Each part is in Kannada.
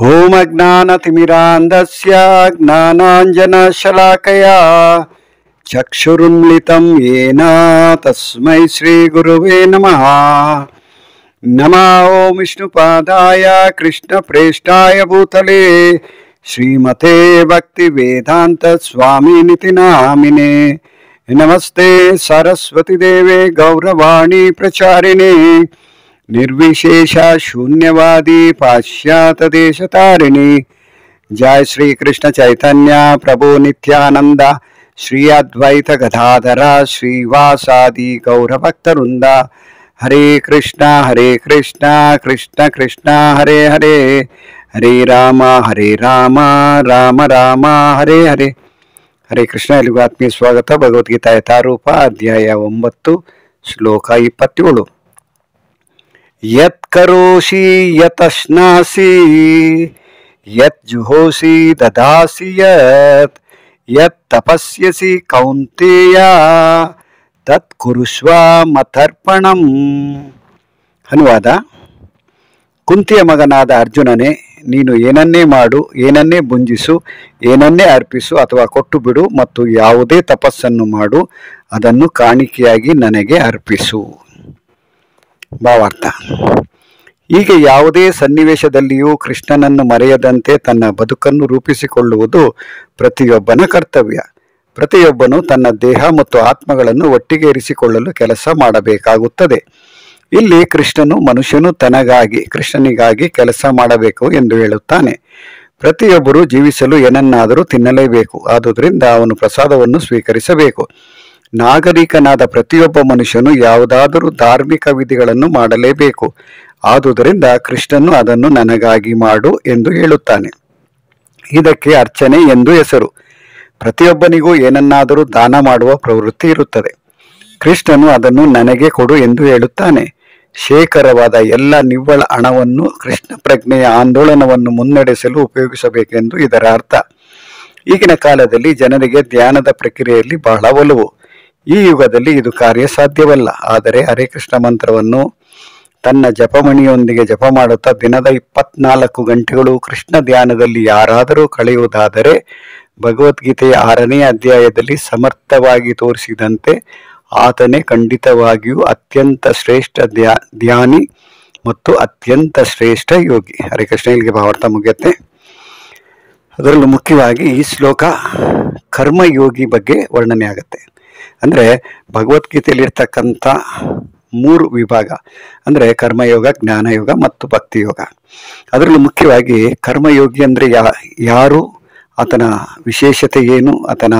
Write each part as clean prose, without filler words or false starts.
ಓಂ ಅಜ್ಞಾನತಿಮಿರಾಂಧಸ್ಯ ಜ್ಞಾನಾಂಜನಶಲಾಕಯಾ ಚಕ್ಷುರುನ್ಮಿಲಿತಂ ಯೇನ ತಸ್ಮೈ ಶ್ರೀ ಗುರುವೇ ನಮಃ. ನಮೋ ಓಂ ವಿಷ್ಣುಪಾದಾಯ ಕೃಷ್ಣಪ್ರೇಷ್ಠಾಯ ಭೂತಲೇ ಶ್ರೀಮತೆ ಭಕ್ತಿ ವೇದಾಂತ ಸ್ವಾಮಿನಿತಿ ನಾಮಿನೇ. ನಮಸ್ತೆ ಸರಸ್ವತಿ ದೇವೆ ಗೌರವಾಣಿ ಪ್ರಚಾರಿಣೆ ನಿರ್ವಿಶೇಷ ಶೂನ್ಯವಾದಿ ಪಾಶ್ಚಾತ್ಯ ದೇಶ ತಾರಿಣಿ. ಜಯ ಶ್ರೀ ಕೃಷ್ಣ ಚೈತನ್ಯ ಪ್ರಭು ನಿತ್ಯಾನಂದ ಶ್ರೀ ಅದ್ವೈತ ಗದಾಧರ ಶ್ರೀವಾಸಾದಿ ಗೌರಭಕ್ತವೃಂದ. ಹರೇ ಕೃಷ್ಣ ಕೃಷ್ಣ ಕೃಷ್ಣ ಹರೇ ಹರೇ, ಹರೇ ರಾಮ ರಾಮ ರಾಮ ಹರೇ ಹರೇ. ಹರೇ ಕೃಷ್ಣ. ಎಲ್ಲಿಗೂ ಆತ್ಮೀಯ ಸ್ವಾಗತ. ಭಗವದ್ಗೀತಾ ಯಥಾರೂಪ ಅಧ್ಯಾಯ 9 ಶ್ಲೋಕ 27. ಯತ್ ಕರೋಷಿ ಯತ್ ಅಶ್ನಾಸಿ ಯತ್ ಜುಹೋಷಿ ದದಾಸಿ ಯತ್ ಯತ್ ತಪಸ್ಯಸಿ ಕೌಂತೇಯ ತತ್ ಕುರುಷ್ವ ಮತರ್ಪಣಂ. ಅನುವಾದ: ಕುಂತಿಯ ಮಗನಾದ ಅರ್ಜುನನೇ, ನೀನು ಏನನ್ನೇ ಮಾಡು, ಏನನ್ನೇ ಭುಂಜಿಸು, ಏನನ್ನೇ ಅರ್ಪಿಸು ಅಥವಾ ಕೊಟ್ಟು ಬಿಡು, ಮತ್ತು ಯಾವುದೇ ತಪಸ್ಸನ್ನು ಮಾಡು, ಅದನ್ನು ಕಾಣಿಕೆಯಾಗಿ ನನಗೆ ಅರ್ಪಿಸು. ಭಾವಾರ್ಥ: ಹೀಗೆ ಯಾವುದೇ ಸನ್ನಿವೇಶದಲ್ಲಿಯೂ ಕೃಷ್ಣನನ್ನು ಮರೆಯದಂತೆ ತನ್ನ ಬದುಕನ್ನು ರೂಪಿಸಿಕೊಳ್ಳುವುದು ಪ್ರತಿಯೊಬ್ಬನ ಕರ್ತವ್ಯ. ಪ್ರತಿಯೊಬ್ಬನು ತನ್ನ ದೇಹ ಮತ್ತು ಆತ್ಮಗಳನ್ನು ಒಟ್ಟಿಗೆ ಇರಿಸಿಕೊಳ್ಳಲು ಕೆಲಸ ಮಾಡಬೇಕಾಗುತ್ತದೆ. ಇಲ್ಲಿ ಕೃಷ್ಣನು ಮನುಷ್ಯನು ಕೃಷ್ಣನಿಗಾಗಿ ಕೆಲಸ ಮಾಡಬೇಕು ಎಂದು ಹೇಳುತ್ತಾನೆ. ಪ್ರತಿಯೊಬ್ಬರು ಜೀವಿಸಲು ಏನನ್ನಾದರೂ ತಿನ್ನಲೇಬೇಕು. ಆದುದರಿಂದ ಅವನು ಪ್ರಸಾದವನ್ನು ಸ್ವೀಕರಿಸಬೇಕು. ನಾಗರಿಕನಾದ ಪ್ರತಿಯೊಬ್ಬ ಮನುಷ್ಯನು ಯಾವುದಾದರೂ ಧಾರ್ಮಿಕ ವಿಧಿಗಳನ್ನು ಮಾಡಲೇಬೇಕು. ಆದುದರಿಂದ ಕೃಷ್ಣನು ಅದನ್ನು ನನಗಾಗಿ ಮಾಡು ಎಂದು ಹೇಳುತ್ತಾನೆ. ಇದಕ್ಕೆ ಅರ್ಚನೆ ಎಂದು ಹೆಸರು. ಪ್ರತಿಯೊಬ್ಬನಿಗೂ ಏನನ್ನಾದರೂ ದಾನ ಮಾಡುವ ಪ್ರವೃತ್ತಿ ಇರುತ್ತದೆ. ಕೃಷ್ಣನು ಅದನ್ನು ನನಗೆ ಕೊಡು ಎಂದು ಹೇಳುತ್ತಾನೆ. ಶೇಖರವಾದ ಎಲ್ಲ ನಿವ್ವಳ ಹಣವನ್ನು ಕೃಷ್ಣ ಪ್ರಜ್ಞೆಯ ಆಂದೋಲನವನ್ನು ಮುನ್ನಡೆಸಲು ಉಪಯೋಗಿಸಬೇಕೆಂದು ಇದರ ಅರ್ಥ. ಈಗಿನ ಕಾಲದಲ್ಲಿ ಜನರಿಗೆ ಧ್ಯಾನದ ಪ್ರಕ್ರಿಯೆಯಲ್ಲಿ ಬಹಳ ಒಲವು. ಈ ಯುಗದಲ್ಲಿ ಇದು ಕಾರ್ಯ ಸಾಧ್ಯವಲ್ಲ. ಆದರೆ ಹರೇ ಕೃಷ್ಣ ಮಂತ್ರವನ್ನು ತನ್ನ ಜಪಮಣಿಯೊಂದಿಗೆ ಜಪ ಮಾಡುತ್ತಾ ದಿನದ 24 ಗಂಟೆಗಳು ಕೃಷ್ಣ ಧ್ಯಾನದಲ್ಲಿ ಯಾರಾದರೂ ಕಳೆಯುವುದಾದರೆ, ಭಗವದ್ಗೀತೆಯ 6ನೇ ಅಧ್ಯಾಯದಲ್ಲಿ ಸಮರ್ಥವಾಗಿ ತೋರಿಸಿದಂತೆ ಆತನೇ ಖಂಡಿತವಾಗಿಯೂ ಅತ್ಯಂತ ಶ್ರೇಷ್ಠ ಧ್ಯಾನಿ ಮತ್ತು ಅತ್ಯಂತ ಶ್ರೇಷ್ಠ ಯೋಗಿ. ಹರೇ ಕೃಷ್ಣ. ಇಲ್ಲಿಗೆ ಭಾವಾರ್ಥ ಮುಗಿಯುತ್ತೆ. ಅದರಲ್ಲೂ ಮುಖ್ಯವಾಗಿ ಈ ಶ್ಲೋಕ ಕರ್ಮಯೋಗಿ ಬಗ್ಗೆ ವರ್ಣನೆ ಆಗುತ್ತೆ. ಅಂದರೆ ಭಗವದ್ಗೀತೆಯಲ್ಲಿ ಇರ್ತಕ್ಕಂಥ 3 ವಿಭಾಗ ಅಂದರೆ ಕರ್ಮಯೋಗ, ಜ್ಞಾನಯೋಗ ಮತ್ತು ಭಕ್ತಿಯೋಗ. ಅದರಲ್ಲೂ ಮುಖ್ಯವಾಗಿ ಕರ್ಮಯೋಗಿ ಅಂದರೆ ಯಾರು, ಆತನ ವಿಶೇಷತೆ ಏನು, ಆತನ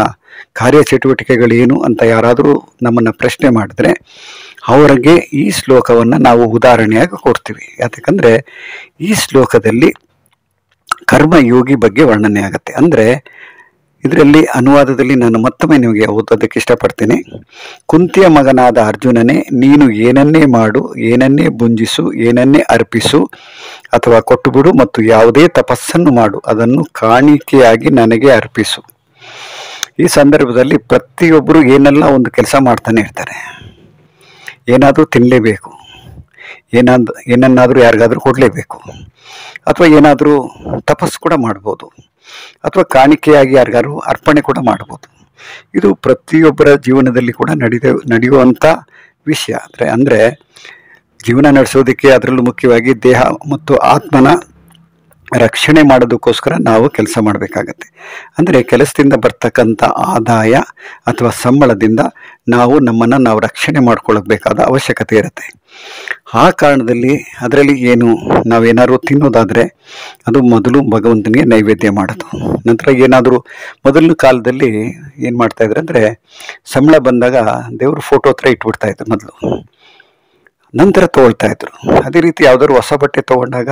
ಕಾರ್ಯಚಟುವಟಿಕೆಗಳೇನು ಅಂತ ಯಾರಾದರೂ ನಮ್ಮನ್ನು ಪ್ರಶ್ನೆ ಮಾಡಿದ್ರೆ ಅವರಿಗೆ ಈ ಶ್ಲೋಕವನ್ನು ನಾವು ಉದಾಹರಣೆಯಾಗಿ ಕೊಡ್ತೀವಿ. ಯಾಕಂದರೆ ಈ ಶ್ಲೋಕದಲ್ಲಿ ಕರ್ಮಯೋಗಿ ಬಗ್ಗೆ ವರ್ಣನೆ ಆಗುತ್ತೆ. ಅಂದರೆ ಇದರಲ್ಲಿ ಅನುವಾದದಲ್ಲಿ ನಾನು ಮತ್ತೊಮ್ಮೆ ನಿಮಗೆ ಓದೋದಕ್ಕೆ ಇಷ್ಟಪಡ್ತೀನಿ. ಕುಂತಿಯ ಮಗನಾದ ಅರ್ಜುನನೇ, ನೀನು ಏನನ್ನೇ ಮಾಡು, ಏನನ್ನೇ ಭುಂಜಿಸು, ಏನನ್ನೇ ಅರ್ಪಿಸು ಅಥವಾ ಕೊಟ್ಟುಬಿಡು, ಮತ್ತು ಯಾವುದೇ ತಪಸ್ಸನ್ನು ಮಾಡು, ಅದನ್ನು ಕಾಣಿಕೆಯಾಗಿ ನನಗೆ ಅರ್ಪಿಸು. ಈ ಸಂದರ್ಭದಲ್ಲಿ ಪ್ರತಿಯೊಬ್ಬರು ಏನೆಲ್ಲ ಒಂದು ಕೆಲಸ ಮಾಡ್ತಾನೆ ಇರ್ತಾರೆ. ಏನಾದರೂ ತಿನ್ನಲೇಬೇಕು, ಏನನ್ನಾದರೂ ಯಾರಿಗಾದರೂ ಕೊಡಲೇಬೇಕು, ಅಥವಾ ಏನಾದರೂ ತಪಸ್ಸು ಕೂಡ ಮಾಡ್ಬೋದು, ಅಥವಾ ಕಾಣಿಕೆಯಾಗಿ ಯಾರಿಗಾರು ಅರ್ಪಣೆ ಕೂಡ ಮಾಡ್ಬೋದು. ಇದು ಪ್ರತಿಯೊಬ್ಬರ ಜೀವನದಲ್ಲಿ ಕೂಡ ನಡೆಯುವಂಥ ವಿಷಯ. ಅಂದರೆ ಜೀವನ ನಡೆಸೋದಕ್ಕೆ, ಅದರಲ್ಲೂ ಮುಖ್ಯವಾಗಿ ದೇಹ ಮತ್ತು ಆತ್ಮನ ರಕ್ಷಣೆ ಮಾಡೋದಕ್ಕೋಸ್ಕರ ನಾವು ಕೆಲಸ ಮಾಡಬೇಕಾಗತ್ತೆ. ಅಂದರೆ ಕೆಲಸದಿಂದ ಬರ್ತಕ್ಕಂಥ ಆದಾಯ ಅಥವಾ ಸಂಬಳದಿಂದ ನಮ್ಮನ್ನು ನಾವು ರಕ್ಷಣೆ ಮಾಡ್ಕೊಳ್ಬೇಕಾದ ಅವಶ್ಯಕತೆ ಇರುತ್ತೆ. ಆ ಕಾರಣದಲ್ಲಿ ಅದರಲ್ಲಿ ನಾವೇನಾದ್ರು ತಿನ್ನೋದಾದರೆ ಅದು ಮೊದಲು ಭಗವಂತನಿಗೆ ನೈವೇದ್ಯ ಮಾಡೋದು. ನಂತರ ಏನಾದರೂ ಮೊದಲಿನ ಕಾಲದಲ್ಲಿ ಏನು ಮಾಡ್ತಾಯಿದ್ರು ಅಂದರೆ, ಸಂಬಳ ಬಂದಾಗ ದೇವ್ರ ಫೋಟೋ ಹತ್ರ ಇಟ್ಬಿಡ್ತಾಯಿದ್ರು ಮೊದಲು, ನಂತರ ತೊಗೊಳ್ತಾ ಇದ್ರು. ಅದೇ ರೀತಿ ಯಾವುದಾದ್ರು ಹೊಸ ಬಟ್ಟೆ ತೊಗೊಂಡಾಗ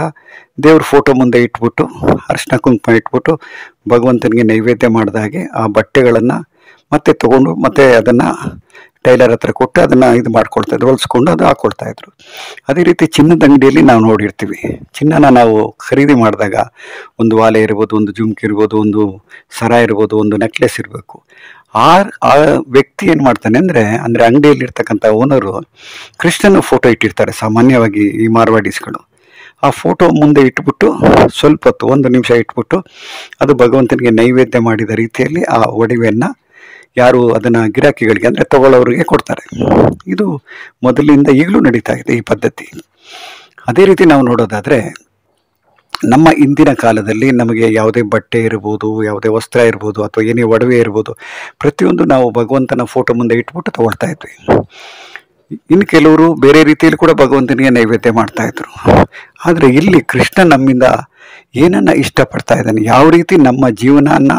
ದೇವ್ರ ಫೋಟೋ ಮುಂದೆ ಇಟ್ಬಿಟ್ಟು ಅರಿಶಿನ ಕುಂಕುಮ ಇಟ್ಬಿಟ್ಟು ಭಗವಂತನಿಗೆ ನೈವೇದ್ಯ ಮಾಡಿದ ಹಾಗೆ ಆ ಬಟ್ಟೆಗಳನ್ನು ಮತ್ತೆ ತೊಗೊಂಡು ಮತ್ತೆ ಅದನ್ನು ಟೈಲರ್ ಹತ್ರ ಕೊಟ್ಟು ಅದನ್ನು ಮಾಡ್ಕೊಳ್ತಾಯಿದ್ರು, ಹೊಲಿಸ್ಕೊಂಡು ಅದು ಹಾಕ್ಕೊಳ್ತಾಯಿದ್ರು. ಅದೇ ರೀತಿ ಚಿನ್ನದ ಅಂಗಡಿಯಲ್ಲಿ ನಾವು ನೋಡಿರ್ತೀವಿ. ಚಿನ್ನನ ನಾವು ಖರೀದಿ ಮಾಡಿದಾಗ ಒಂದು ವಾಲೆ ಇರ್ಬೋದು, ಒಂದು ಜುಮ್ಕಿ ಇರ್ಬೋದು, ಒಂದು ಸರ ಇರ್ಬೋದು, ಒಂದು ನೆಕ್ಲೆಸ್ ಇರಬೇಕು. ಆ ವ್ಯಕ್ತಿ ಏನು ಮಾಡ್ತಾನೆ ಅಂದರೆ ಅಂಗಡಿಯಲ್ಲಿರ್ತಕ್ಕಂಥ ಓನರು ಕೃಷ್ಣನ ಫೋಟೋ ಇಟ್ಟಿರ್ತಾರೆ ಸಾಮಾನ್ಯವಾಗಿ ಈ ಮಾರ್ವಾಡೀಸ್ಗಳು. ಆ ಫೋಟೋ ಮುಂದೆ ಇಟ್ಬಿಟ್ಟು ಸ್ವಲ್ಪ ಹೊತ್ತು 1 ನಿಮಿಷ ಇಟ್ಬಿಟ್ಟು ಅದು ಭಗವಂತನಿಗೆ ನೈವೇದ್ಯ ಮಾಡಿದ ರೀತಿಯಲ್ಲಿ ಆ ಒಡವೆಯನ್ನು ಯಾರು ಅದನ್ನು ಗಿರಾಕಿಗಳಿಗೆ ಅಂದರೆ ತಗೊಳ್ಳೋರಿಗೆ ಕೊಡ್ತಾರೆ. ಇದು ಮೊದಲಿಂದ ಈಗಲೂ ನಡೀತಾ ಇದೆ ಈ ಪದ್ಧತಿ. ಅದೇ ರೀತಿ ನಾವು ನೋಡೋದಾದರೆ ನಮ್ಮ ಇಂದಿನ ಕಾಲದಲ್ಲಿ ನಮಗೆ ಯಾವುದೇ ಬಟ್ಟೆ ಇರ್ಬೋದು, ಯಾವುದೇ ವಸ್ತ್ರ ಇರ್ಬೋದು, ಅಥವಾ ಏನೇ ಒಡವೆ ಇರ್ಬೋದು, ಪ್ರತಿಯೊಂದು ನಾವು ಭಗವಂತನ ಫೋಟೋ ಮುಂದೆ ಇಟ್ಬಿಟ್ಟು ತಗೊಳ್ತಾ ಇದ್ವಿ. ಇನ್ನು ಕೆಲವರು ಬೇರೆ ರೀತಿಯಲ್ಲಿ ಕೂಡ ಭಗವಂತನಿಗೆ ನೈವೇದ್ಯ ಮಾಡ್ತಾ ಇದ್ರು. ಆದರೆ ಇಲ್ಲಿ ಕೃಷ್ಣ ನಮ್ಮಿಂದ ಏನನ್ನ ಇಷ್ಟಪಡ್ತಾ ಇದ್ದಾನೆ, ಯಾವ ರೀತಿ ನಮ್ಮ ಜೀವನನ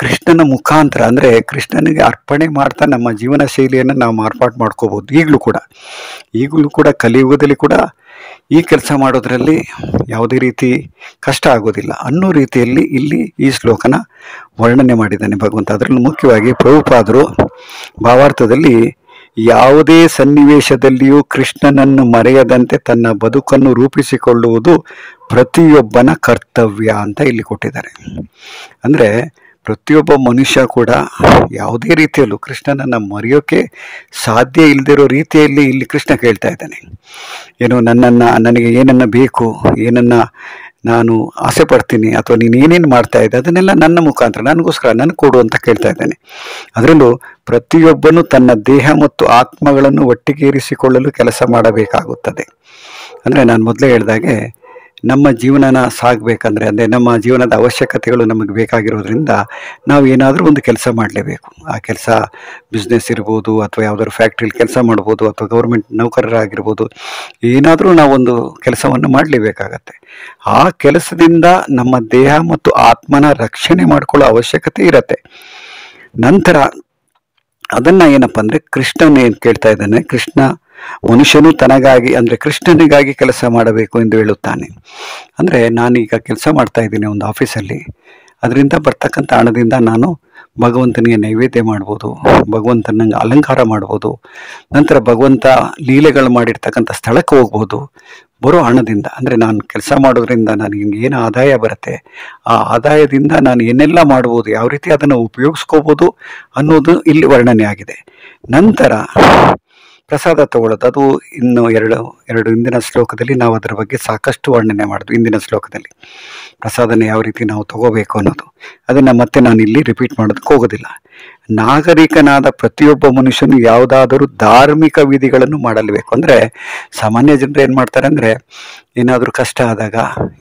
ಕೃಷ್ಣನ ಮುಖಾಂತರ ಅಂದರೆ ಕೃಷ್ಣನಿಗೆ ಅರ್ಪಣೆ ಮಾಡ್ತಾ ನಮ್ಮ ಜೀವನ ಶೈಲಿಯನ್ನು ನಾವು ಮಾರ್ಪಾಡು ಮಾಡ್ಕೋಬೋದು. ಈಗಲೂ ಕೂಡ ಕಲಿಯುಗದಲ್ಲಿ ಕೂಡ ಈ ಕೆಲಸ ಮಾಡೋದ್ರಲ್ಲಿ ಯಾವುದೇ ರೀತಿ ಕಷ್ಟ ಆಗೋದಿಲ್ಲ ಅನ್ನೋ ರೀತಿಯಲ್ಲಿ ಇಲ್ಲಿ ಈ ಶ್ಲೋಕನ ವರ್ಣನೆ ಮಾಡಿದ್ದಾನೆ ಭಗವಂತ. ಅದರಲ್ಲೂ ಮುಖ್ಯವಾಗಿ ಪ್ರಭುಪಾದರು ಭಾವಾರ್ಥದಲ್ಲಿ ಯಾವುದೇ ಸನ್ನಿವೇಶದಲ್ಲಿಯೂ ಕೃಷ್ಣನನ್ನು ಮರೆಯದಂತೆ ತನ್ನ ಬದುಕನ್ನು ರೂಪಿಸಿಕೊಳ್ಳುವುದು ಪ್ರತಿಯೊಬ್ಬನ ಕರ್ತವ್ಯ ಅಂತ ಇಲ್ಲಿ ಕೊಟ್ಟಿದ್ದಾರೆ. ಅಂದರೆ ಪ್ರತಿಯೊಬ್ಬ ಮನುಷ್ಯ ಕೂಡ ಯಾವುದೇ ರೀತಿಯಲ್ಲೂ ಕೃಷ್ಣನನ್ನು ಮರೆಯೋಕ್ಕೆ ಸಾಧ್ಯ ಇಲ್ಲದಿರೋ ರೀತಿಯಲ್ಲಿ ಇಲ್ಲಿ ಕೃಷ್ಣ ಕೇಳ್ತಾ ಇದ್ದಾನೆ. ಏನು ನನಗೆ ಏನನ್ನ ಬೇಕು, ಏನನ್ನ ನಾನು ಆಸೆ ಪಡ್ತೀನಿ, ಅಥವಾ ನೀನು ಏನೇನು ಮಾಡ್ತಾ ಇದ್ದೆ ಅದನ್ನೆಲ್ಲ ನನ್ನ ಮುಖಾಂತರ ನನಗೋಸ್ಕರ ನನಗೆ ಕೊಡು ಅಂತ ಕೇಳ್ತಾ ಇದ್ದಾನೆ. ಅದರಲ್ಲೂ ಪ್ರತಿಯೊಬ್ಬನು ತನ್ನ ದೇಹ ಮತ್ತು ಆತ್ಮಗಳನ್ನು ಒಟ್ಟಿಗೇರಿಸಿಕೊಳ್ಳಲು ಕೆಲಸ ಮಾಡಬೇಕಾಗುತ್ತದೆ. ಅಂದರೆ ನಾನು ಮೊದಲೇ ಹೇಳಿದಾಗೆ ನಮ್ಮ ಜೀವನನ ಸಾಗಬೇಕಂದ್ರೆ ಅಂದರೆ ನಮ್ಮ ಜೀವನದ ಅವಶ್ಯಕತೆಗಳು ನಮಗೆ ಬೇಕಾಗಿರೋದ್ರಿಂದ ನಾವು ಏನಾದರೂ ಒಂದು ಕೆಲಸ ಮಾಡಲೇಬೇಕು. ಆ ಕೆಲಸ ಬಿಸ್ನೆಸ್ ಇರ್ಬೋದು, ಅಥವಾ ಯಾವುದಾದ್ರು ಫ್ಯಾಕ್ಟ್ರಿಲಿ ಕೆಲಸ ಮಾಡ್ಬೋದು, ಅಥವಾ ಗೌರ್ಮೆಂಟ್ ನೌಕರರಾಗಿರ್ಬೋದು, ಏನಾದರೂ ನಾವೊಂದು ಕೆಲಸವನ್ನು ಮಾಡಲೇಬೇಕಾಗತ್ತೆ. ಆ ಕೆಲಸದಿಂದ ನಮ್ಮ ದೇಹ ಮತ್ತು ಆತ್ಮನ ರಕ್ಷಣೆ ಮಾಡಿಕೊಳ್ಳೋ ಅವಶ್ಯಕತೆ ಇರತ್ತೆ. ನಂತರ ಅದನ್ನು ಏನಪ್ಪ ಅಂದರೆ ಕೃಷ್ಣನ ಏನು ಕೇಳ್ತಾ ಇದ್ದಾನೆ, ಕೃಷ್ಣ ಮನುಷ್ಯನು ತನಗಾಗಿ ಅಂದರೆ ಕೃಷ್ಣನಿಗಾಗಿ ಕೆಲಸ ಮಾಡಬೇಕು ಎಂದು ಹೇಳುತ್ತಾನೆ. ಅಂದರೆ ನಾನೀಗ ಕೆಲಸ ಮಾಡ್ತಾ ಇದ್ದೀನಿ ಒಂದು ಆಫೀಸಲ್ಲಿ, ಅದರಿಂದ ಬರ್ತಕ್ಕಂಥ ಹಣದಿಂದ ನಾನು ಭಗವಂತನಿಗೆ ನೈವೇದ್ಯ ಮಾಡ್ಬೋದು, ಭಗವಂತನಿಗೆ ಅಲಂಕಾರ ಮಾಡ್ಬೋದು, ನಂತರ ಭಗವಂತ ಲೀಲೆಗಳು ಮಾಡಿರ್ತಕ್ಕಂಥ ಸ್ಥಳಕ್ಕೆ ಹೋಗ್ಬೋದು. ಬರೋ ಹಣದಿಂದ ಅಂದರೆ ನಾನು ಕೆಲಸ ಮಾಡೋದ್ರಿಂದ ನನಗೆ ಏನು ಆದಾಯ ಬರುತ್ತೆ, ಆ ಆದಾಯದಿಂದ ನಾನು ಏನೆಲ್ಲ ಮಾಡ್ಬೋದು, ಯಾವ ರೀತಿ ಅದನ್ನು ಉಪಯೋಗಿಸ್ಕೋಬೋದು ಅನ್ನೋದು ಇಲ್ಲಿ ವರ್ಣನೆ ಆಗಿದೆ. ನಂತರ ಪ್ರಸಾದ ತಗೊಳ್ಳೋದು, ಅದು ಇನ್ನು ಎರಡು ಹಿಂದಿನ ಶ್ಲೋಕದಲ್ಲಿ ನಾವು ಅದರ ಬಗ್ಗೆ ಸಾಕಷ್ಟು ವರ್ಣನೆ ಮಾಡಿದ್ವಿ. ಹಿಂದಿನ ಶ್ಲೋಕದಲ್ಲಿ ಪ್ರಸಾದನ ಯಾವ ರೀತಿ ನಾವು ತಗೋಬೇಕು ಅನ್ನೋದು, ಅದನ್ನು ಮತ್ತೆ ನಾನು ಇಲ್ಲಿ ರಿಪೀಟ್ ಮಾಡೋದಕ್ಕೆ ಹೋಗೋದಿಲ್ಲ. ನಾಗರಿಕನಾದ ಪ್ರತಿಯೊಬ್ಬ ಮನುಷ್ಯನು ಯಾವುದಾದರೂ ಧಾರ್ಮಿಕ ವಿಧಿಗಳನ್ನು ಮಾಡಲೇಬೇಕು. ಅಂದರೆ ಸಾಮಾನ್ಯ ಜನರು ಏನು ಮಾಡ್ತಾರೆ ಅಂದರೆ, ಏನಾದರೂ ಕಷ್ಟ ಆದಾಗ,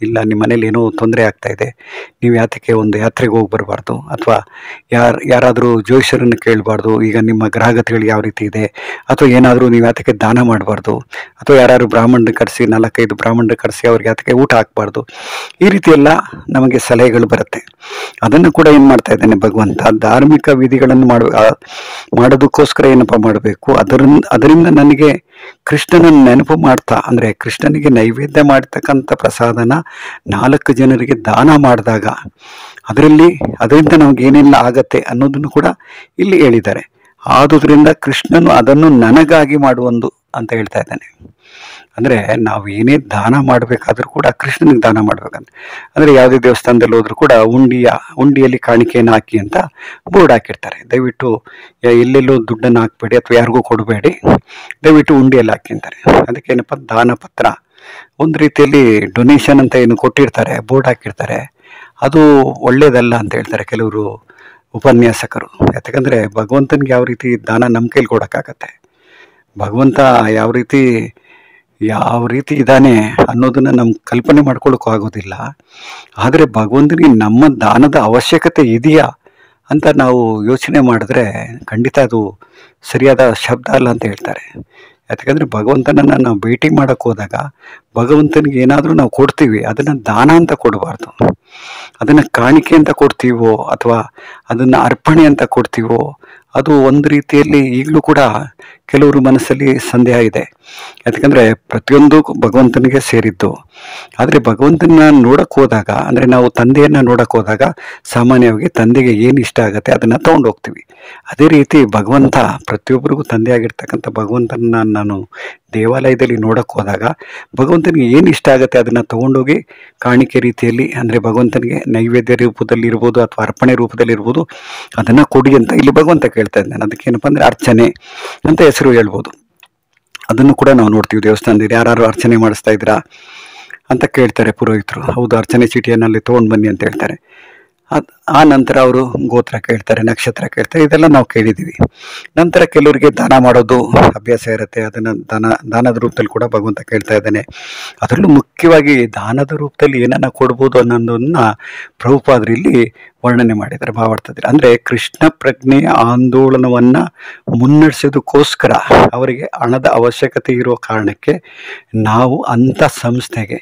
ಇಲ್ಲ ನಿಮ್ಮ ಮನೇಲಿ ಏನೋ ತೊಂದರೆ ಆಗ್ತಾ ಇದೆ, ನೀವು ಯಾತಕ್ಕೆ ಒಂದು ಯಾತ್ರೆಗೆ ಹೋಗಿ ಬರಬಾರ್ದು, ಅಥವಾ ಯಾರಾದರೂ ಜ್ಯೋತಿಷ್ಯರನ್ನು ಕೇಳಬಾರ್ದು, ಈಗ ನಿಮ್ಮ ಗ್ರಹಗತಿಗಳು ಯಾವ ರೀತಿ ಇದೆ, ಅಥವಾ ಏನಾದರೂ ನೀವು ಯಾತಕ್ಕೆ ದಾನ ಮಾಡಬಾರ್ದು, ಅಥವಾ ಯಾರು ಬ್ರಾಹ್ಮಣರು ಕರೆಸಿ 4-5 ಬ್ರಾಹ್ಮಣರು ಕರೆಸಿ ಅವ್ರಿಗೆ ಯಾತಕ್ಕೆ ಊಟ ಹಾಕಬಾರ್ದು, ಈ ರೀತಿ ಎಲ್ಲ ನಮಗೆ ಸಲಹೆಗಳು ಬರುತ್ತೆ. ಅದನ್ನು ಕೂಡ ಏನು ಮಾಡ್ತಾ ಇದ್ದಾನೆ ಭಗವಂತ, ಧಾರ್ಮಿಕ ವಿಧಿಗಳನ್ನು ಮಾಡೋದಕ್ಕೋಸ್ಕರ ಏನಪ್ಪ ಮಾಡಬೇಕು, ಅದರಿಂದ ನನಗೆ ಕೃಷ್ಣನನ್ನು ನೆನಪು ಮಾಡ್ತಾ, ಅಂದರೆ ಕೃಷ್ಣನಿಗೆ ನೈವೇದ್ಯ ಮಾಡ್ತಕ್ಕಂಥ ಪ್ರಸಾದನ 4 ಜನರಿಗೆ ದಾನ ಮಾಡಿದಾಗ ಅದರಿಂದ ನಮಗೆ ಏನೆಲ್ಲ ಆಗತ್ತೆ ಅನ್ನೋದನ್ನು ಕೂಡ ಇಲ್ಲಿ ಹೇಳಿದ್ದಾರೆ. ಆದುದರಿಂದ ಕೃಷ್ಣನು ಅದನ್ನು ನನಗಾಗಿ ಮಾಡುವೊಂದು ಅಂತ ಹೇಳ್ತಾ ಇದ್ದಾನೆ. ಅಂದರೆ ನಾವು ಏನೇ ದಾನ ಮಾಡಬೇಕಾದ್ರೂ ಕೂಡ ಕೃಷ್ಣನಿಗೆ ದಾನ ಮಾಡ್ಬೇಕಂತ. ಅಂದರೆ ಯಾವುದೇ ದೇವಸ್ಥಾನದಲ್ಲಿ ಹೋದ್ರೂ ಕೂಡ ಉಂಡಿಯಲ್ಲಿ ಕಾಣಿಕೆಯನ್ನು ಹಾಕಿ ಅಂತ ಬೋರ್ಡ್ ಹಾಕಿರ್ತಾರೆ. ದಯವಿಟ್ಟು ಎಲ್ಲೆಲ್ಲೋ ದುಡ್ಡನ್ನು ಹಾಕಬೇಡಿ, ಅಥವಾ ಯಾರಿಗೂ ಕೊಡಬೇಡಿ, ದಯವಿಟ್ಟು ಉಂಡಿಯಲ್ಲಿ ಹಾಕಿ ಅಂತಾರೆ. ಅದಕ್ಕೇನಪ್ಪ, ದಾನ ಪತ್ರ, ಒಂದು ರೀತಿಯಲ್ಲಿ ಡೊನೇಷನ್ ಅಂತ ಏನು ಕೊಟ್ಟಿರ್ತಾರೆ, ಬೋರ್ಡ್ ಹಾಕಿರ್ತಾರೆ, ಅದು ಒಳ್ಳೇದಲ್ಲ ಅಂತ ಹೇಳ್ತಾರೆ ಕೆಲವರು ಉಪನ್ಯಾಸಕರು. ಯಾಕಂದರೆ ಭಗವಂತನಿಗೆ ಯಾವ ರೀತಿ ದಾನ ನಮ್ಮ ಕೈಲಿ ಕೊಡೋಕ್ಕಾಗತ್ತೆ, ಭಗವಂತ ಯಾವ ರೀತಿ ಇದ್ದಾನೆ ಅನ್ನೋದನ್ನು ನಮ್ಗೆ ಕಲ್ಪನೆ ಮಾಡ್ಕೊಳ್ಳೋಕ್ಕೂ ಆಗೋದಿಲ್ಲ. ಆದರೆ ಭಗವಂತನಿಗೆ ನಮ್ಮ ದಾನದ ಅವಶ್ಯಕತೆ ಇದೆಯಾ ಅಂತ ನಾವು ಯೋಚನೆ ಮಾಡಿದ್ರೆ ಖಂಡಿತ ಅದು ಸರಿಯಾದ ಶಬ್ದ ಅಲ್ಲ ಅಂತ ಹೇಳ್ತಾರೆ. ಯಾಕಂದರೆ ಭಗವಂತನನ್ನು ನಾವು ಭೇಟಿ ಮಾಡೋಕ್ಕೆ ಹೋದಾಗ ಭಗವಂತನಿಗೆ ಏನಾದರೂ ನಾವು ಕೊಡ್ತೀವಿ, ಅದನ್ನು ದಾನ ಅಂತ ಕೊಡಬಾರ್ದು. ಅದನ್ನು ಕಾಣಿಕೆ ಅಂತ ಕೊಡ್ತೀವೋ, ಅಥವಾ ಅದನ್ನು ಅರ್ಪಣೆ ಅಂತ ಕೊಡ್ತೀವೋ, ಅದು ಒಂದು ರೀತಿಯಲ್ಲಿ ಈಗಲೂ ಕೂಡ ಕೆಲವರು ಮನಸ್ಸಲ್ಲಿ ಸಂದೇಹ ಇದೆ. ಯಾಕಂದರೆ ಪ್ರತಿಯೊಂದು ಭಗವಂತನಿಗೆ ಸೇರಿದ್ದು. ಆದರೆ ಭಗವಂತನ ನೋಡಕ್ಕೆ ಹೋದಾಗ, ಅಂದರೆ ನಾವು ತಂದೆಯನ್ನು ನೋಡಕ್ಕೆ ಹೋದಾಗ ಸಾಮಾನ್ಯವಾಗಿ ತಂದೆಗೆ ಏನು ಇಷ್ಟ ಆಗುತ್ತೆ ಅದನ್ನು ತೊಗೊಂಡು ಹೋಗ್ತೀವಿ. ಅದೇ ರೀತಿ ಭಗವಂತ ಪ್ರತಿಯೊಬ್ಬರಿಗೂ ತಂದೆಯಾಗಿರ್ತಕ್ಕಂಥ ಭಗವಂತನ ನಾನು ದೇವಾಲಯದಲ್ಲಿ ನೋಡಕ್ಕೆ ಹೋದಾಗ ಭಗವಂತನಿಗೆ ಏನು ಇಷ್ಟ ಆಗುತ್ತೆ ಅದನ್ನು ತೊಗೊಂಡೋಗಿ ಕಾಣಿಕೆ ರೀತಿಯಲ್ಲಿ, ಅಂದರೆ ಭಗವಂತನಿಗೆ ನೈವೇದ್ಯ ರೂಪದಲ್ಲಿ ಇರ್ಬೋದು, ಅಥವಾ ಅರ್ಪಣೆ ರೂಪದಲ್ಲಿ ಇರ್ಬೋದು, ಅದನ್ನು ಕೊಡಿ ಅಂತ ಇಲ್ಲಿ ಭಗವಂತ ಕೇಳ್ತಾ ಇದ್ದಾನೆ. ಅದಕ್ಕೇನಪ್ಪ ಅಂದರೆ ಅರ್ಚನೆ ಅಂತ ಹೆಸರು ಹೇಳ್ಬೋದು. ಅದನ್ನು ಕೂಡ ನಾವು ನೋಡ್ತೀವಿ. ದೇವಸ್ಥಾನದಲ್ಲಿ ಯಾರು ಅರ್ಚನೆ ಮಾಡಿಸ್ತಾ ಇದ್ದೀರಾ ಅಂತ ಕೇಳ್ತಾರೆ ಪುರೋಹಿತರು. ಹೌದು, ಅರ್ಚನೆ ಚೀಟಿಯನ್ನಲ್ಲಿ ತೊಗೊಂಡು ಬನ್ನಿ ಅಂತ ಹೇಳ್ತಾರೆ. ಆ ನಂತರ ಅವರು ಗೋತ್ರ ಕೇಳ್ತಾರೆ, ನಕ್ಷತ್ರ ಕೇಳ್ತಾರೆ, ಇದೆಲ್ಲ ನಾವು ಕೇಳಿದ್ದೀವಿ. ನಂತರ ಕೆಲವರಿಗೆ ದಾನ ಮಾಡೋದು ಅಭ್ಯಾಸ ಇರುತ್ತೆ. ಅದನ್ನು ದಾನದ ರೂಪದಲ್ಲಿ ಕೂಡ ಭಗವಂತ ಕೇಳ್ತಾ ಇದ್ದಾನೆ. ಅದರಲ್ಲೂ ಮುಖ್ಯವಾಗಿ ದಾನದ ರೂಪದಲ್ಲಿ ಏನನ್ನ ಕೊಡ್ಬೋದು ಅನ್ನೋದನ್ನ ಪ್ರಭುಪಾದರು ಇಲ್ಲಿ ವರ್ಣನೆ ಮಾಡಿದ್ದಾರೆ ಭಾವಾರ್ಥದಲ್ಲಿ. ಅಂದರೆ ಕೃಷ್ಣ ಪ್ರಜ್ಞೆಯ ಆಂದೋಲನವನ್ನು ಮುನ್ನಡೆಸೋದಕ್ಕೋಸ್ಕರ ಅವರಿಗೆ ಹಣದ ಅವಶ್ಯಕತೆ ಇರೋ ಕಾರಣಕ್ಕೆ ನಾವು ಅಂಥ ಸಂಸ್ಥೆಗೆ,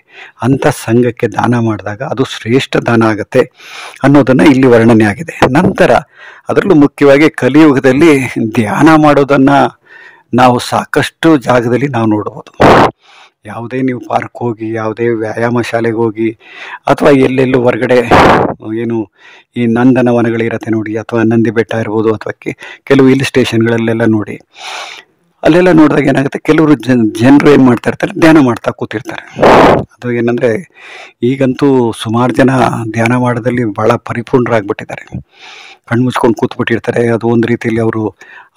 ಅಂಥ ಸಂಘಕ್ಕೆ ದಾನ ಮಾಡಿದಾಗ ಅದು ಶ್ರೇಷ್ಠ ದಾನ ಆಗುತ್ತೆ ಅನ್ನೋದನ್ನು ಇಲ್ಲಿ ವರ್ಣನೆ ಆಗಿದೆ. ನಂತರ ಅದರಲ್ಲೂ ಮುಖ್ಯವಾಗಿ ಕಲಿಯುಗದಲ್ಲಿ ಧ್ಯಾನ ಮಾಡೋದನ್ನು ನಾವು ಸಾಕಷ್ಟು ಜಾಗದಲ್ಲಿ ನಾವು ನೋಡ್ಬೋದು. ಯಾವುದೇ ನೀವು ಪಾರ್ಕ್ ಹೋಗಿ, ಯಾವುದೇ ವ್ಯಾಯಾಮ ಶಾಲೆಗೆ ಹೋಗಿ, ಅಥವಾ ಎಲ್ಲೆಲ್ಲೂ ಹೊರಗಡೆ ಏನು ಈ ನಂದನವನಗಳಿರತ್ತೆ ನೋಡಿ, ಅಥವಾ ನಂದಿ ಬೆಟ್ಟ ಇರ್ಬೋದು, ಅಥವಾ ಕೆಲವು ಹಿಲ್ ಸ್ಟೇಷನ್ಗಳಲ್ಲೆಲ್ಲ ನೋಡಿ, ಅಲ್ಲೆಲ್ಲ ನೋಡಿದಾಗ ಏನಾಗುತ್ತೆ, ಕೆಲವರು ಜನರು ಏನು ಮಾಡ್ತಾ ಇರ್ತಾರೆ, ಧ್ಯಾನ ಮಾಡ್ತಾ ಕೂತಿರ್ತಾರೆ. ಅದು ಏನಂದರೆ ಈಗಂತೂ ಸುಮಾರು ಜನ ಧ್ಯಾನ ಮಾಡೋದಲ್ಲಿ ಭಾಳ ಪರಿಪೂರ್ಣರಾಗ್ಬಿಟ್ಟಿದ್ದಾರೆ. ಕಣ್ಣು ಮುಚ್ಕೊಂಡು ಕೂತ್ಬಿಟ್ಟಿರ್ತಾರೆ. ಅದು ಒಂದು ರೀತಿಯಲ್ಲಿ ಅವರು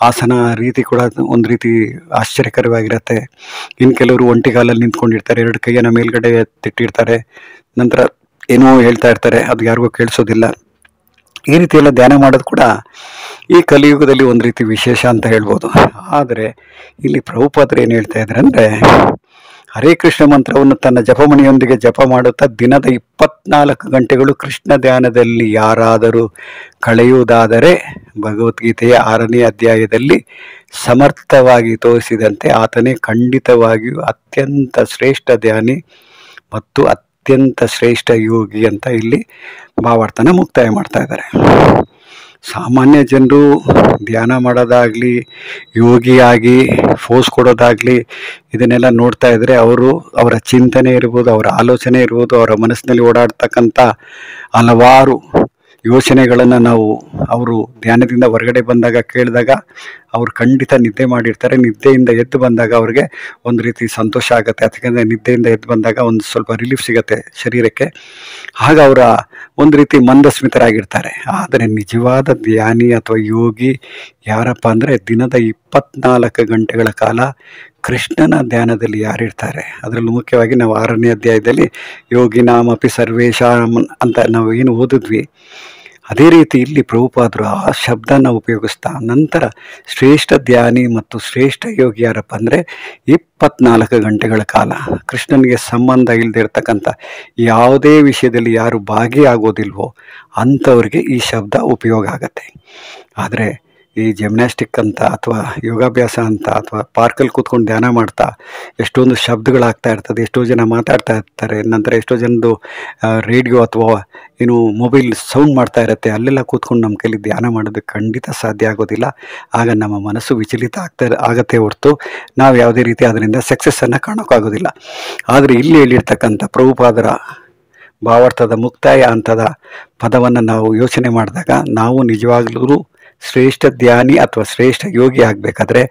ಆಸನ ರೀತಿ ಕೂಡ ಒಂದು ರೀತಿ ಆಶ್ಚರ್ಯಕರವಾಗಿರುತ್ತೆ. ಇನ್ನು ಕೆಲವರು ಒಂಟಿಗಾಲಲ್ಲಿ ನಿಂತ್ಕೊಂಡಿರ್ತಾರೆ, ಎರಡು ಕೈಯನ್ನು ಮೇಲ್ಗಡೆ ಎತ್ತಿಟ್ಟಿರ್ತಾರೆ, ನಂತರ ಏನೋ ಹೇಳ್ತಾ ಇರ್ತಾರೆ, ಅದು ಯಾರಿಗೂ ಕೇಳಿಸೋದಿಲ್ಲ. ಈ ರೀತಿ ಎಲ್ಲ ಧ್ಯಾನ ಮಾಡೋದು ಕೂಡ ಈ ಕಲಿಯುಗದಲ್ಲಿ ಒಂದು ರೀತಿ ವಿಶೇಷ ಅಂತ ಹೇಳ್ಬೋದು. ಆದರೆ ಇಲ್ಲಿ ಪ್ರಭುಪಾದರು ಏನು ಹೇಳ್ತಾ ಇದ್ದಾರೆ ಅಂದರೆ, ಹರೇ ಕೃಷ್ಣ ಮಂತ್ರವನ್ನು ತನ್ನ ಜಪಮಣಿಯೊಂದಿಗೆ ಜಪ ಮಾಡುತ್ತಾ ದಿನದ 24 ಗಂಟೆಗಳು ಕೃಷ್ಣ ಧ್ಯಾನದಲ್ಲಿ ಯಾರಾದರೂ ಕಳೆಯುವುದಾದರೆ ಭಗವದ್ಗೀತೆಯ 6ನೇ ಅಧ್ಯಾಯದಲ್ಲಿ ಸಮರ್ಥವಾಗಿ ತೋರಿಸಿದಂತೆ ಆತನೇ ಖಂಡಿತವಾಗಿಯೂ ಅತ್ಯಂತ ಶ್ರೇಷ್ಠ ಧ್ಯಾನಿ ಮತ್ತು ಅತ್ಯಂತ ಶ್ರೇಷ್ಠ ಯೋಗಿ ಅಂತ ಇಲ್ಲಿ ಭಾವಾರ್ಥನ ಮುಕ್ತಾಯ ಮಾಡ್ತಾ ಇದ್ದಾರೆ. ಸಾಮಾನ್ಯ ಜನರು ಧ್ಯಾನ ಮಾಡೋದಾಗಲಿ, ಯೋಗಿಯಾಗಿ ಫೋಸ್ ಕೊಡೋದಾಗಲಿ, ಇದನ್ನೆಲ್ಲ ನೋಡ್ತಾ ಇದ್ದರೆ ಅವರ ಚಿಂತನೆ ಇರ್ಬೋದು, ಅವರ ಆಲೋಚನೆ ಇರ್ಬೋದು, ಅವರ ಮನಸ್ಸಿನಲ್ಲಿ ಓಡಾಡ್ತಕ್ಕಂಥ ಹಲವಾರು ಯೋಚನೆಗಳನ್ನು ನಾವು ಅವರು ಧ್ಯಾನದಿಂದ ಹೊರಗಡೆ ಬಂದಾಗ ಕೇಳಿದಾಗ ಅವರು ಖಂಡಿತ ನಿದ್ದೆ ಮಾಡಿರ್ತಾರೆ. ನಿದ್ದೆಯಿಂದ ಎದ್ದು ಬಂದಾಗ ಅವ್ರಿಗೆ ಒಂದು ರೀತಿ ಸಂತೋಷ ಆಗುತ್ತೆ. ಯಾಕೆಂದರೆ ನಿದ್ದೆಯಿಂದ ಎದ್ದು ಬಂದಾಗ ಒಂದು ಸ್ವಲ್ಪ ರಿಲೀಫ್ ಸಿಗುತ್ತೆ ಶರೀರಕ್ಕೆ. ಆಗ ಅವರ ಒಂದು ರೀತಿ ಮಂದಸ್ಮಿತರಾಗಿರ್ತಾರೆ. ಆದರೆ ನಿಜವಾದ ಧ್ಯಾನಿ ಅಥವಾ ಯೋಗಿ ಯಾರಪ್ಪ ಅಂದರೆ ದಿನದ 24 ಗಂಟೆಗಳ ಕಾಲ ಕೃಷ್ಣನ ಧ್ಯಾನದಲ್ಲಿ ಯಾರಿರ್ತಾರೆ. ಅದರಲ್ಲೂ ಮುಖ್ಯವಾಗಿ ನಾವು 6ನೇ ಅಧ್ಯಾಯದಲ್ಲಿ ಯೋಗಿನಾಮಪಿ ಸರ್ವೇಶಾಂ ಅಂತ ನಾವು ಏನು ಓದಿದ್ವಿ, ಅದೇ ರೀತಿ ಇಲ್ಲಿ ಪ್ರಭುಪಾದರು ಆ ಶಬ್ದನ ಉಪಯೋಗಿಸ್ತಾ ನಂತರ ಶ್ರೇಷ್ಠ ಧ್ಯಾನಿ ಮತ್ತು ಶ್ರೇಷ್ಠ ಯೋಗಿ ಯಾರಪ್ಪ ಅಂದರೆ 24 ಗಂಟೆಗಳ ಕಾಲ ಕೃಷ್ಣನಿಗೆ ಸಂಬಂಧ ಇಲ್ಲದೆ ಇರ್ತಕ್ಕಂಥ ಯಾವುದೇ ವಿಷಯದಲ್ಲಿ ಯಾರು ಭಾಗಿಯಾಗೋದಿಲ್ವೋ ಅಂಥವ್ರಿಗೆ ಈ ಶಬ್ದ ಉಪಯೋಗ ಆಗತ್ತೆ. ಆದರೆ ಈ ಜಿಮ್ನಾಸ್ಟಿಕ್ ಅಂತ ಅಥವಾ ಯೋಗಾಭ್ಯಾಸ ಅಂತ ಅಥವಾ ಪಾರ್ಕಲ್ಲಿ ಕೂತ್ಕೊಂಡು ಧ್ಯಾನ ಮಾಡ್ತಾ ಎಷ್ಟೊಂದು ಶಬ್ದಗಳಾಗ್ತಾ ಇರ್ತದೆ, ಎಷ್ಟೋ ಜನ ಮಾತಾಡ್ತಾ ಇರ್ತಾರೆ, ನಂತರ ಎಷ್ಟೋ ಜನದ್ದು ರೇಡಿಯೋ ಅಥವಾ ಏನು ಮೊಬೈಲ್ ಸೌಂಡ್ ಮಾಡ್ತಾ ಇರುತ್ತೆ, ಅಲ್ಲೆಲ್ಲ ಕೂತ್ಕೊಂಡು ನಮ್ಮ ಕೈಲಿ ಧ್ಯಾನ ಮಾಡೋದಕ್ಕೆ ಖಂಡಿತ ಸಾಧ್ಯ ಆಗೋದಿಲ್ಲ. ಆಗ ನಮ್ಮ ಮನಸ್ಸು ವಿಚಲಿತ ಆಗತ್ತೆ ಹೊರತು ನಾವು ಯಾವುದೇ ರೀತಿ ಅದರಿಂದ ಸಕ್ಸಸ್ಸನ್ನು ಕಾಣೋಕ್ಕಾಗೋದಿಲ್ಲ. ಆದರೆ ಇಲ್ಲಿ ಹೇಳಿರ್ತಕ್ಕಂಥ ಪ್ರಭುಪಾದರ ಭಾವಾರ್ಥದ ಮುಕ್ತಾಯ ಹಂತದ ಪದವನ್ನು ನಾವು ಯೋಚನೆ ಮಾಡಿದಾಗ ನಾವು ನಿಜವಾಗ್ಲೂ ಶ್ರೇಷ್ಠ ಧ್ಯಾನಿ ಅಥವಾ ಶ್ರೇಷ್ಠ ಯೋಗಿ ಆಗಬೇಕಾದ್ರೆ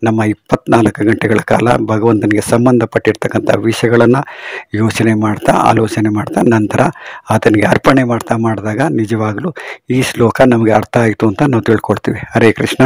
ನಮ್ಮ 24 ಗಂಟೆಗಳ ಕಾಲ ಭಗವಂತನಿಗೆ ಸಂಬಂಧಪಟ್ಟಿರ್ತಕ್ಕಂಥ ವಿಷಯಗಳನ್ನು ಯೋಚನೆ ಮಾಡ್ತಾ, ಆಲೋಚನೆ ಮಾಡ್ತಾ, ನಂತರ ಆತನಿಗೆ ಅರ್ಪಣೆ ಮಾಡಿದಾಗ ನಿಜವಾಗ್ಲೂ ಈ ಶ್ಲೋಕ ನಮಗೆ ಅರ್ಥ ಆಯಿತು ಅಂತ ನಾವು ತಿಳ್ಕೊಳ್ತೀವಿ. ಹರೇ ಕೃಷ್ಣ.